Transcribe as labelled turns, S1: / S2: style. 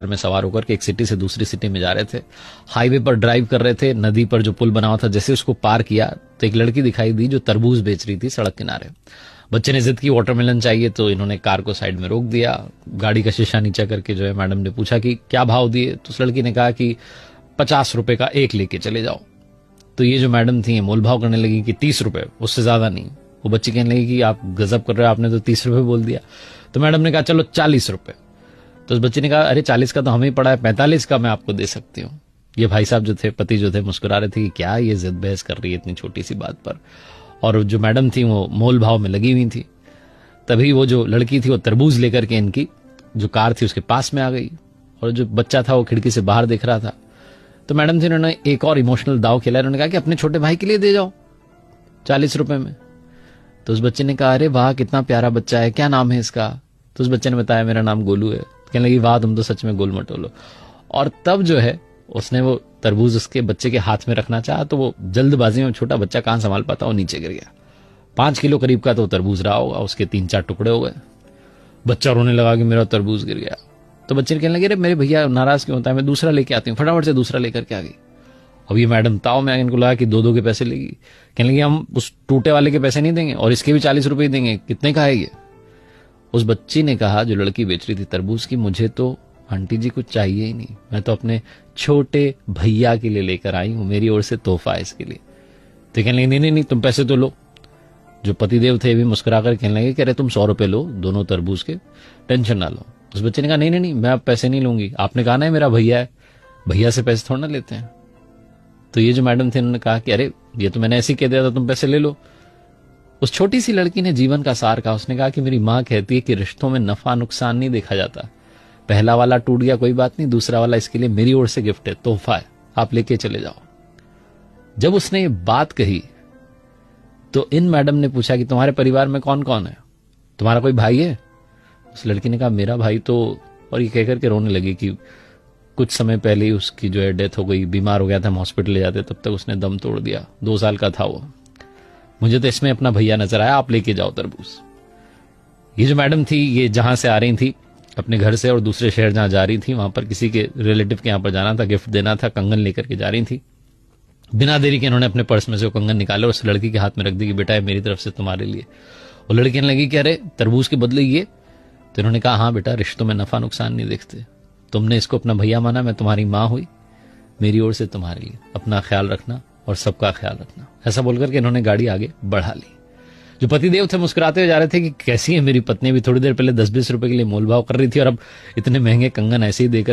S1: में सवार होकर के एक सिटी से दूसरी सिटी में जा रहे थे। हाईवे पर ड्राइव कर रहे थे। नदी पर जो पुल बना हुआ था, जैसे उसको पार किया तो एक लड़की दिखाई दी जो तरबूज बेच रही थी सड़क किनारे। बच्चे ने जिद की वाटरमेलन चाहिए, तो इन्होंने कार को साइड में रोक दिया। गाड़ी का शीशा नीचा करके जो है मैडम ने पूछा कि क्या भाव दिए, तो उस लड़की ने कहा कि 50 रुपए का एक लेके चले जाओ। तो ये जो मैडम थी मोल भाव करने लगी कि 30 रुपए, उससे ज्यादा नहीं। वो बच्ची कहने लगी कि आप गजब कर रहे हो, आपने तो 30 रुपए बोल दिया। तो मैडम ने कहा चलो 40 रुपए। तो उस बच्चे ने कहा अरे 40 का तो हमें ही पड़ा है, 45 का मैं आपको दे सकती हूँ। ये भाई साहब जो थे, पति जो थे, मुस्कुरा रहे थे कि क्या ये जिद बहस कर रही है इतनी छोटी सी बात पर। और जो मैडम थी वो मोल भाव में लगी हुई थी। तभी वो जो लड़की थी वो तरबूज लेकर के इनकी जो कार थी उसके पास में आ गई, और जो बच्चा था वो खिड़की से बाहर देख रहा था। तो मैडम थी, उन्होंने एक और इमोशनल दाव खेला। उन्होंने कहा कि अपने छोटे भाई के लिए दे जाओ 40 रुपए में। तो उस बच्चे ने कहा अरे वाह कितना प्यारा बच्चा है, क्या नाम है इसका। तो उस बच्चे ने बताया मेरा नाम गोलू है। कहने लगी वाह तुम तो सच में गोल मटोलो। और तब जो है उसने वो तरबूज उसके बच्चे के हाथ में रखना चाहा, तो वो जल्दबाजी में, छोटा बच्चा कहां संभाल पाता, वो नीचे गिर गया। 5 किलो करीब का तो तरबूज रहा होगा, उसके 3-4 टुकड़े हो गए। बच्चा रोने लगा कि मेरा तरबूज गिर गया। तो बच्चे ने कहने लगे अरे मेरे भैया नाराज क्यों होता है, मैं दूसरा लेके आती हूँ। फटाफट से दूसरा लेकर के आ गई। अब ये मैडम ताव में इनको लगा कि 2-2 के पैसे लेगी। कहने लगी हम उस टूटे वाले के पैसे नहीं देंगे और इसके भी 40 रुपए देंगे, कितने का है ये। उस बच्ची ने कहा, जो लड़की बेच रही थी तरबूज की, मुझे तो आंटी जी कुछ चाहिए ही नहीं, मैं तो अपने छोटे भैया के लिए लेकर आई हूं, मेरी ओर से तोहफा है इसके लिए। तो कहने लगी नहीं तुम पैसे तो लो। जो पतिदेव थे भी मुस्कुरा कर कहने लगे कि अरे तुम 100 रुपए लो दोनों तरबूज के, टेंशन ना लो। उस बच्चे ने कहा नहीं मैं अब पैसे नहीं लूंगी, आपने कहा ना मेरा भैया है, भैया से पैसे थोड़ा ना लेते हैं। तो ये जो मैडम थे उन्होंने कहा कि अरे ये तो मैंने ऐसे ही कह दिया था, तुम पैसे ले लो। उस छोटी सी लड़की ने जीवन का सार कहा। उसने कहा कि मेरी मां कहती है कि रिश्तों में नफा नुकसान नहीं देखा जाता, पहला वाला टूट गया कोई बात नहीं, दूसरा वाला इसके लिए मेरी ओर से गिफ्ट है, तोहफा है, आप लेके चले जाओ। जब उसने ये बात कही तो इन मैडम ने पूछा कि तुम्हारे परिवार में कौन कौन है, तुम्हारा कोई भाई है। उस लड़की ने कहा मेरा भाई तो, और ये कहकर के रोने लगी कि कुछ समय पहले ही उसकी जो है डेथ हो गई, बीमार हो गया था, हम हॉस्पिटल ले जाते तब तक उसने दम तोड़ दिया, 2 साल का था वो। मुझे तो इसमें अपना भैया नजर आया, आप लेके जाओ तरबूज। ये जो मैडम थी ये जहां से आ रही थी अपने घर से और दूसरे शहर जहां जा रही थी, वहां पर किसी के रिलेटिव के यहां पर जाना था, गिफ्ट देना था, कंगन लेकर के जा रही थी। बिना देरी के इन्होंने अपने पर्स में से वो कंगन निकाले और उस लड़की के हाथ में रख दी कि बेटा ये मेरी तरफ से तुम्हारे लिए। वो लड़की कहने लगी कि अरे तरबूज के बदले ये। तो इन्होंने कहा हाँ बेटा, रिश्तों में नफा नुकसान नहीं देखते, तुमने इसको अपना भैया माना, मैं तुम्हारी माँ हुई, मेरी ओर से तुम्हारे लिए, अपना ख्याल रखना और सबका ख्याल रखना। ऐसा बोलकर के इन्होंने गाड़ी आगे बढ़ा ली। जो पतिदेव थे मुस्कुराते हुए जा रहे थे कि कैसी है मेरी पत्नी, भी थोड़ी देर पहले 10-20 रुपए के लिए मोलभाव कर रही थी और अब इतने महंगे कंगन ऐसे ही देकर